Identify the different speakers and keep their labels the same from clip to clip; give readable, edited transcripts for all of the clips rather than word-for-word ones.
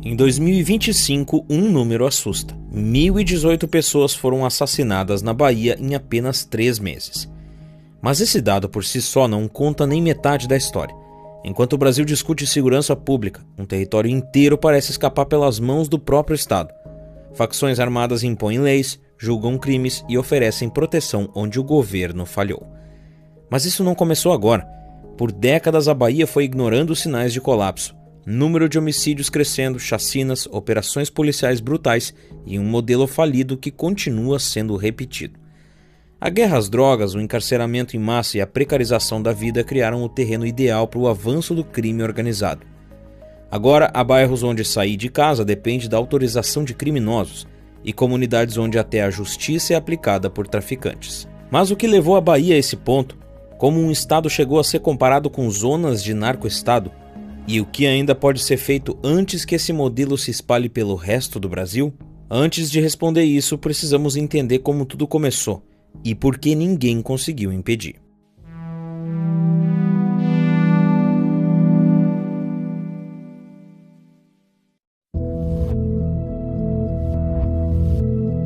Speaker 1: Em 2025, um número assusta. 1.018 pessoas foram assassinadas na Bahia em apenas 3 meses. Mas esse dado por si só não conta nem metade da história. Enquanto o Brasil discute segurança pública, um território inteiro parece escapar pelas mãos do próprio Estado. Facções armadas impõem leis, julgam crimes e oferecem proteção onde o governo falhou. Mas isso não começou agora. Por décadas a Bahia foi ignorando os sinais de colapso. Número de homicídios crescendo, chacinas, operações policiais brutais e um modelo falido que continua sendo repetido. A guerra às drogas, o encarceramento em massa e a precarização da vida criaram o terreno ideal para o avanço do crime organizado. Agora, há bairros onde sair de casa depende da autorização de criminosos e comunidades onde até a justiça é aplicada por traficantes. Mas o que levou a Bahia a esse ponto? Como um estado chegou a ser comparado com zonas de narco-estado? E o que ainda pode ser feito antes que esse modelo se espalhe pelo resto do Brasil? Antes de responder isso, precisamos entender como tudo começou e por que ninguém conseguiu impedir.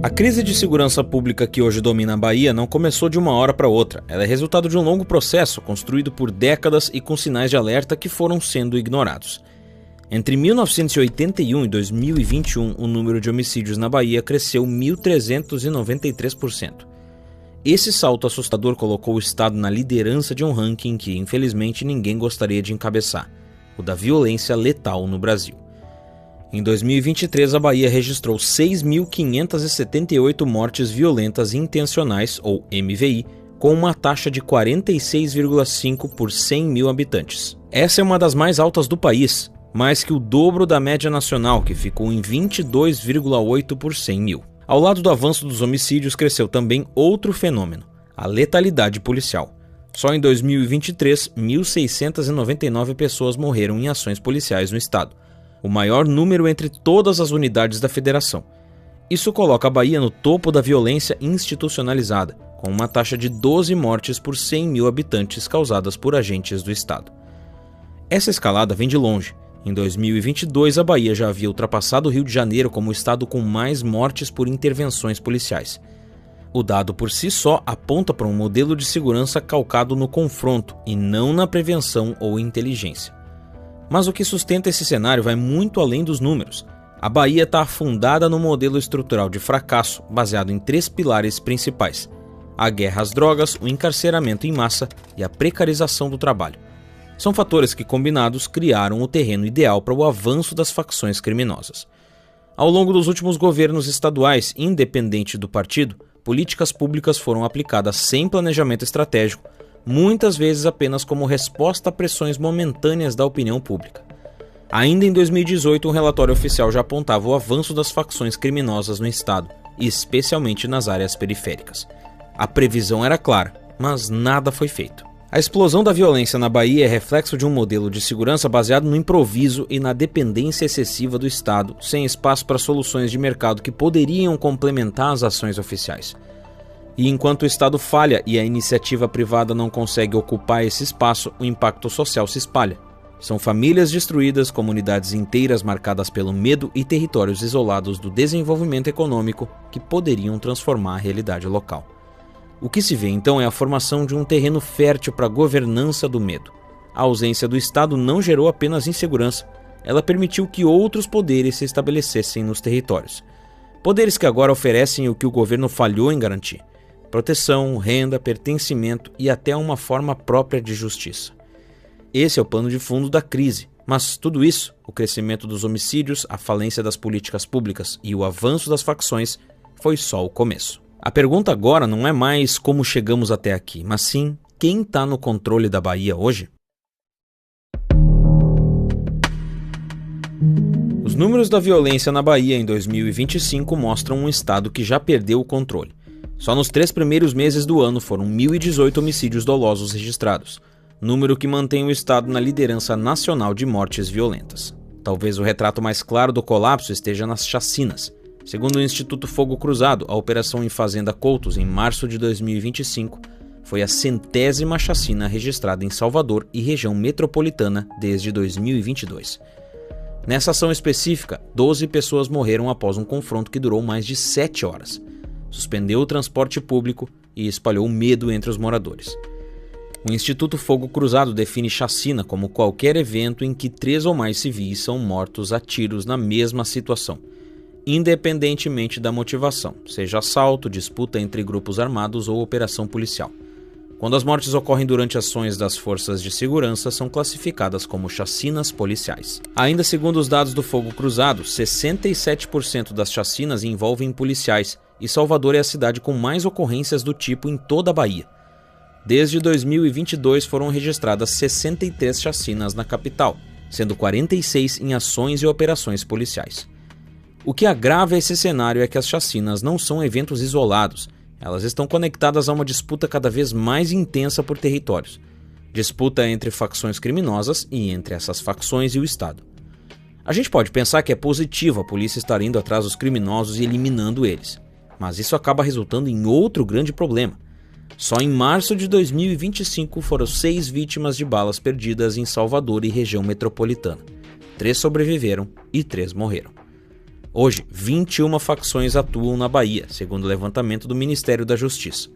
Speaker 1: A crise de segurança pública que hoje domina a Bahia não começou de uma hora para outra. Ela é resultado de um longo processo construído por décadas e com sinais de alerta que foram sendo ignorados. Entre 1981 e 2021, o número de homicídios na Bahia cresceu 1.393%. Esse salto assustador colocou o estado na liderança de um ranking que, infelizmente, ninguém gostaria de encabeçar: o da violência letal no Brasil. Em 2023, a Bahia registrou 6.578 mortes violentas intencionais, ou MVI, com uma taxa de 46,5 por 100 mil habitantes. Essa é uma das mais altas do país, mais que o dobro da média nacional, que ficou em 22,8 por 100 mil. Ao lado do avanço dos homicídios, cresceu também outro fenômeno: a letalidade policial. Só em 2023, 1.699 pessoas morreram em ações policiais no estado, o maior número entre todas as unidades da federação. Isso coloca a Bahia no topo da violência institucionalizada, com uma taxa de 12 mortes por 100 mil habitantes causadas por agentes do estado. Essa escalada vem de longe. Em 2022, a Bahia já havia ultrapassado o Rio de Janeiro como o estado com mais mortes por intervenções policiais. O dado por si só aponta para um modelo de segurança calcado no confronto e não na prevenção ou inteligência. Mas o que sustenta esse cenário vai muito além dos números. A Bahia está afundada no modelo estrutural de fracasso baseado em 3 pilares principais: a guerra às drogas, o encarceramento em massa e a precarização do trabalho. São fatores que, combinados, criaram o terreno ideal para o avanço das facções criminosas. Ao longo dos últimos governos estaduais, independente do partido, políticas públicas foram aplicadas sem planejamento estratégico, muitas vezes apenas como resposta a pressões momentâneas da opinião pública. Ainda em 2018, um relatório oficial já apontava o avanço das facções criminosas no estado, especialmente nas áreas periféricas. A previsão era clara, mas nada foi feito. A explosão da violência na Bahia é reflexo de um modelo de segurança baseado no improviso e na dependência excessiva do Estado, sem espaço para soluções de mercado que poderiam complementar as ações oficiais. E enquanto o Estado falha e a iniciativa privada não consegue ocupar esse espaço, o impacto social se espalha. São famílias destruídas, comunidades inteiras marcadas pelo medo e territórios isolados do desenvolvimento econômico que poderiam transformar a realidade local. O que se vê então é a formação de um terreno fértil para a governança do medo. A ausência do Estado não gerou apenas insegurança, ela permitiu que outros poderes se estabelecessem nos territórios. Poderes que agora oferecem o que o governo falhou em garantir: proteção, renda, pertencimento e até uma forma própria de justiça. Esse é o pano de fundo da crise, mas tudo isso, o crescimento dos homicídios, a falência das políticas públicas e o avanço das facções, foi só o começo. A pergunta agora não é mais como chegamos até aqui, mas sim quem está no controle da Bahia hoje? Os números da violência na Bahia em 2025 mostram um estado que já perdeu o controle. Só nos 3 primeiros meses do ano foram 1.018 homicídios dolosos registrados, número que mantém o estado na liderança nacional de mortes violentas. Talvez o retrato mais claro do colapso esteja nas chacinas. Segundo o Instituto Fogo Cruzado, a operação em Fazenda Coutos, em março de 2025, foi a 100ª chacina registrada em Salvador e região metropolitana desde 2022. Nessa ação específica, 12 pessoas morreram após um confronto que durou mais de 7 horas. Suspendeu o transporte público e espalhou medo entre os moradores. O Instituto Fogo Cruzado define chacina como qualquer evento em que 3 ou mais civis são mortos a tiros na mesma situação, independentemente da motivação, seja assalto, disputa entre grupos armados ou operação policial. Quando as mortes ocorrem durante ações das forças de segurança, são classificadas como chacinas policiais. Ainda segundo os dados do Fogo Cruzado, 67% das chacinas envolvem policiais, e Salvador é a cidade com mais ocorrências do tipo em toda a Bahia. Desde 2022 foram registradas 63 chacinas na capital, sendo 46 em ações e operações policiais. O que agrava esse cenário é que as chacinas não são eventos isolados, elas estão conectadas a uma disputa cada vez mais intensa por territórios, disputa entre facções criminosas e entre essas facções e o Estado. A gente pode pensar que é positivo a polícia estar indo atrás dos criminosos e eliminando eles, mas isso acaba resultando em outro grande problema. Só em março de 2025 foram 6 vítimas de balas perdidas em Salvador e região metropolitana. 3 sobreviveram e 3 morreram. Hoje, 21 facções atuam na Bahia, segundo o levantamento do Ministério da Justiça.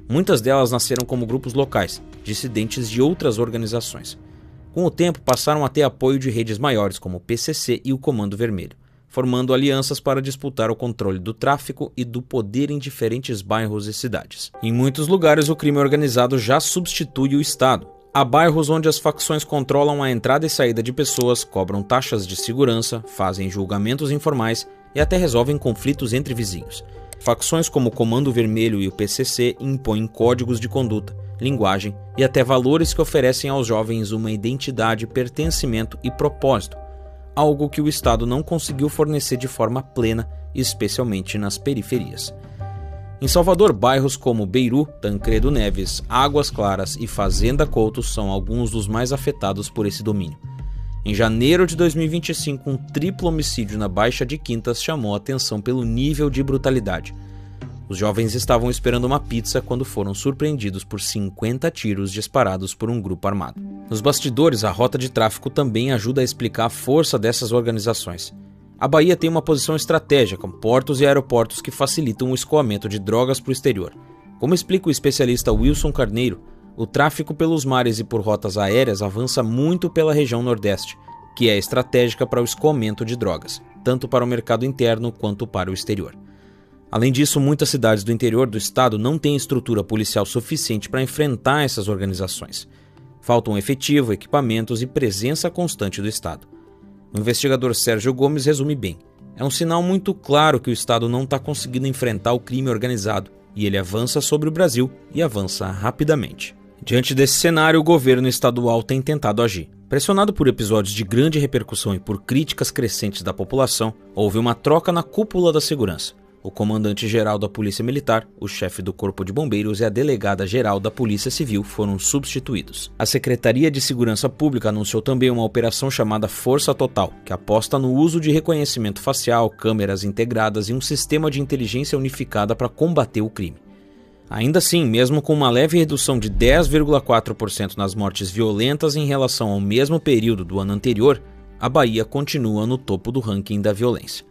Speaker 1: Muitas delas nasceram como grupos locais, dissidentes de outras organizações. Com o tempo, passaram a ter apoio de redes maiores como o PCC e o Comando Vermelho, formando alianças para disputar o controle do tráfico e do poder em diferentes bairros e cidades. Em muitos lugares, o crime organizado já substitui o Estado. Há bairros onde as facções controlam a entrada e saída de pessoas, cobram taxas de segurança, fazem julgamentos informais e até resolvem conflitos entre vizinhos. Facções como o Comando Vermelho e o PCC impõem códigos de conduta, linguagem e até valores que oferecem aos jovens uma identidade, pertencimento e propósito, algo que o Estado não conseguiu fornecer de forma plena, especialmente nas periferias. Em Salvador, bairros como Beiru, Tancredo Neves, Águas Claras e Fazenda Couto são alguns dos mais afetados por esse domínio. Em janeiro de 2025, um triplo homicídio na Baixa de Quintas chamou a atenção pelo nível de brutalidade. Os jovens estavam esperando uma pizza quando foram surpreendidos por 50 tiros disparados por um grupo armado. Nos bastidores, a rota de tráfico também ajuda a explicar a força dessas organizações. A Bahia tem uma posição estratégica, com portos e aeroportos que facilitam o escoamento de drogas para o exterior. Como explica o especialista Wilson Carneiro, o tráfico pelos mares e por rotas aéreas avança muito pela região Nordeste, que é estratégica para o escoamento de drogas, tanto para o mercado interno quanto para o exterior. Além disso, muitas cidades do interior do estado não têm estrutura policial suficiente para enfrentar essas organizações. Faltam efetivo, equipamentos e presença constante do Estado. O investigador Sérgio Gomes resume bem. É um sinal muito claro que o Estado não está conseguindo enfrentar o crime organizado, e ele avança sobre o Brasil e avança rapidamente. Diante desse cenário, o governo estadual tem tentado agir. Pressionado por episódios de grande repercussão e por críticas crescentes da população, houve uma troca na cúpula da segurança. O comandante-geral da Polícia Militar, o chefe do Corpo de Bombeiros e a delegada-geral da Polícia Civil foram substituídos. A Secretaria de Segurança Pública anunciou também uma operação chamada Força Total, que aposta no uso de reconhecimento facial, câmeras integradas e um sistema de inteligência unificada para combater o crime. Ainda assim, mesmo com uma leve redução de 10,4% nas mortes violentas em relação ao mesmo período do ano anterior, a Bahia continua no topo do ranking da violência.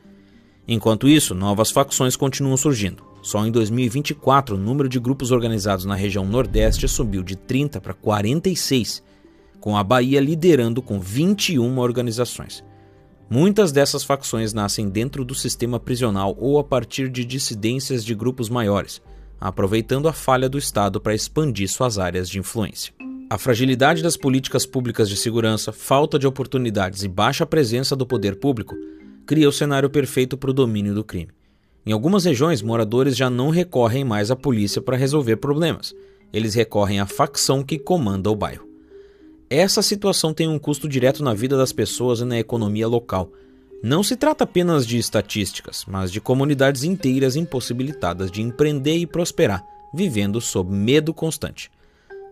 Speaker 1: Enquanto isso, novas facções continuam surgindo. Só em 2024, o número de grupos organizados na região Nordeste subiu de 30 para 46, com a Bahia liderando com 21 organizações. Muitas dessas facções nascem dentro do sistema prisional ou a partir de dissidências de grupos maiores, aproveitando a falha do Estado para expandir suas áreas de influência. A fragilidade das políticas públicas de segurança, falta de oportunidades e baixa presença do poder público cria o cenário perfeito para o domínio do crime. Em algumas regiões, moradores já não recorrem mais à polícia para resolver problemas. Eles recorrem à facção que comanda o bairro. Essa situação tem um custo direto na vida das pessoas e na economia local. Não se trata apenas de estatísticas, mas de comunidades inteiras impossibilitadas de empreender e prosperar, vivendo sob medo constante.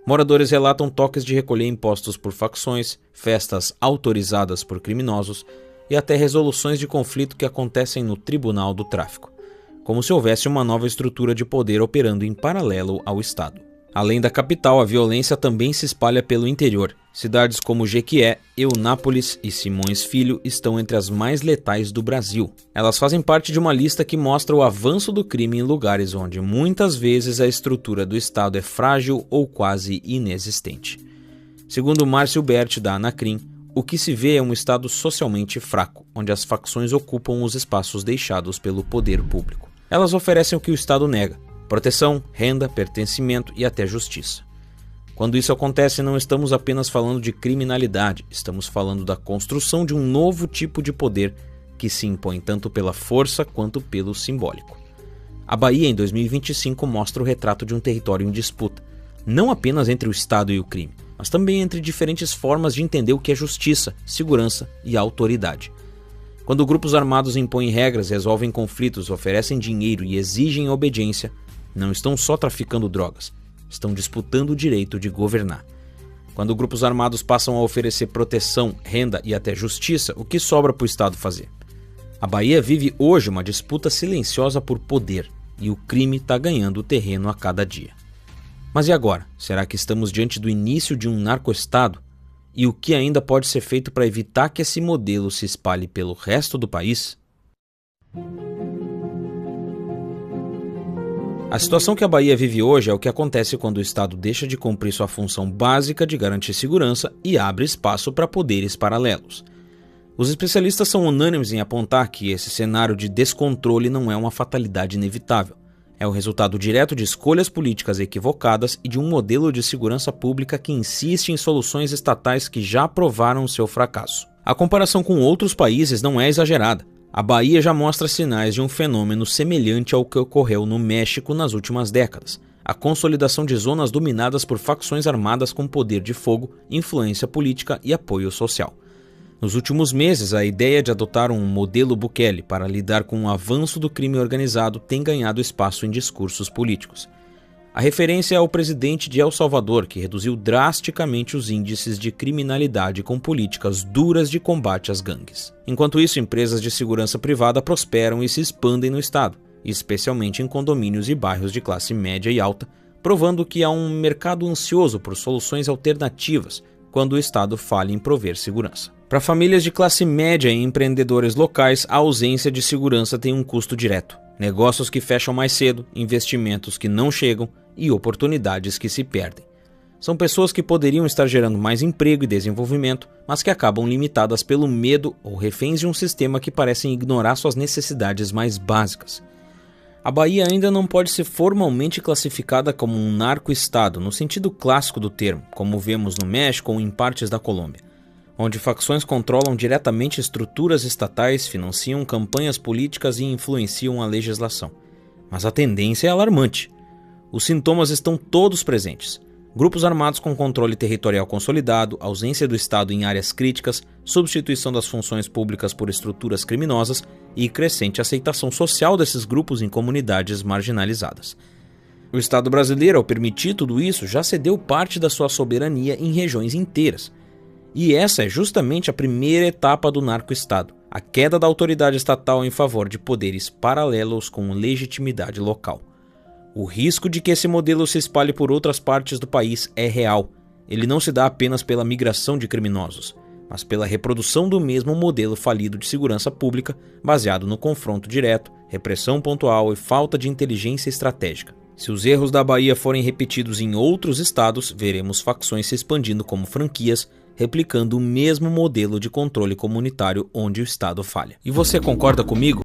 Speaker 1: Moradores relatam toques de recolher impostos por facções, festas autorizadas por criminosos, e até resoluções de conflito que acontecem no Tribunal do Tráfico, como se houvesse uma nova estrutura de poder operando em paralelo ao Estado. Além da capital, a violência também se espalha pelo interior. Cidades como Jequié, Eunápolis e Simões Filho estão entre as mais letais do Brasil. Elas fazem parte de uma lista que mostra o avanço do crime em lugares onde muitas vezes a estrutura do Estado é frágil ou quase inexistente. Segundo Márcio Berti, da Anacrim, o que se vê é um Estado socialmente fraco, onde as facções ocupam os espaços deixados pelo poder público. Elas oferecem o que o Estado nega: proteção, renda, pertencimento e até justiça. Quando isso acontece, não estamos apenas falando de criminalidade, estamos falando da construção de um novo tipo de poder que se impõe tanto pela força quanto pelo simbólico. A Bahia, em 2025, mostra o retrato de um território em disputa, não apenas entre o Estado e o crime, mas também entre diferentes formas de entender o que é justiça, segurança e autoridade. Quando grupos armados impõem regras, resolvem conflitos, oferecem dinheiro e exigem obediência, não estão só traficando drogas, estão disputando o direito de governar. Quando grupos armados passam a oferecer proteção, renda e até justiça, o que sobra para o Estado fazer? A Bahia vive hoje uma disputa silenciosa por poder, e o crime está ganhando terreno a cada dia. Mas e agora? Será que estamos diante do início de um narco-estado? E o que ainda pode ser feito para evitar que esse modelo se espalhe pelo resto do país? A situação que a Bahia vive hoje é o que acontece quando o Estado deixa de cumprir sua função básica de garantir segurança e abre espaço para poderes paralelos. Os especialistas são unânimes em apontar que esse cenário de descontrole não é uma fatalidade inevitável. É o resultado direto de escolhas políticas equivocadas e de um modelo de segurança pública que insiste em soluções estatais que já provaram seu fracasso. A comparação com outros países não é exagerada. A Bahia já mostra sinais de um fenômeno semelhante ao que ocorreu no México nas últimas décadas: a consolidação de zonas dominadas por facções armadas com poder de fogo, influência política e apoio social. Nos últimos meses, a ideia de adotar um modelo Bukele para lidar com o avanço do crime organizado tem ganhado espaço em discursos políticos. A referência é ao presidente de El Salvador, que reduziu drasticamente os índices de criminalidade com políticas duras de combate às gangues. Enquanto isso, empresas de segurança privada prosperam e se expandem no estado, especialmente em condomínios e bairros de classe média e alta, provando que há um mercado ansioso por soluções alternativas quando o estado falha em prover segurança. Para famílias de classe média e empreendedores locais, a ausência de segurança tem um custo direto: negócios que fecham mais cedo, investimentos que não chegam e oportunidades que se perdem. São pessoas que poderiam estar gerando mais emprego e desenvolvimento, mas que acabam limitadas pelo medo ou reféns de um sistema que parece ignorar suas necessidades mais básicas. A Bahia ainda não pode ser formalmente classificada como um narco-estado, no sentido clássico do termo, como vemos no México ou em partes da Colômbia, onde facções controlam diretamente estruturas estatais, financiam campanhas políticas e influenciam a legislação. Mas a tendência é alarmante. Os sintomas estão todos presentes: grupos armados com controle territorial consolidado, ausência do Estado em áreas críticas, substituição das funções públicas por estruturas criminosas e crescente aceitação social desses grupos em comunidades marginalizadas. O Estado brasileiro, ao permitir tudo isso, já cedeu parte da sua soberania em regiões inteiras. E essa é justamente a primeira etapa do narco-estado: a queda da autoridade estatal em favor de poderes paralelos com legitimidade local. O risco de que esse modelo se espalhe por outras partes do país é real. Ele não se dá apenas pela migração de criminosos, mas pela reprodução do mesmo modelo falido de segurança pública, baseado no confronto direto, repressão pontual e falta de inteligência estratégica. Se os erros da Bahia forem repetidos em outros estados, veremos facções se expandindo como franquias, replicando o mesmo modelo de controle comunitário onde o Estado falha. E você concorda comigo?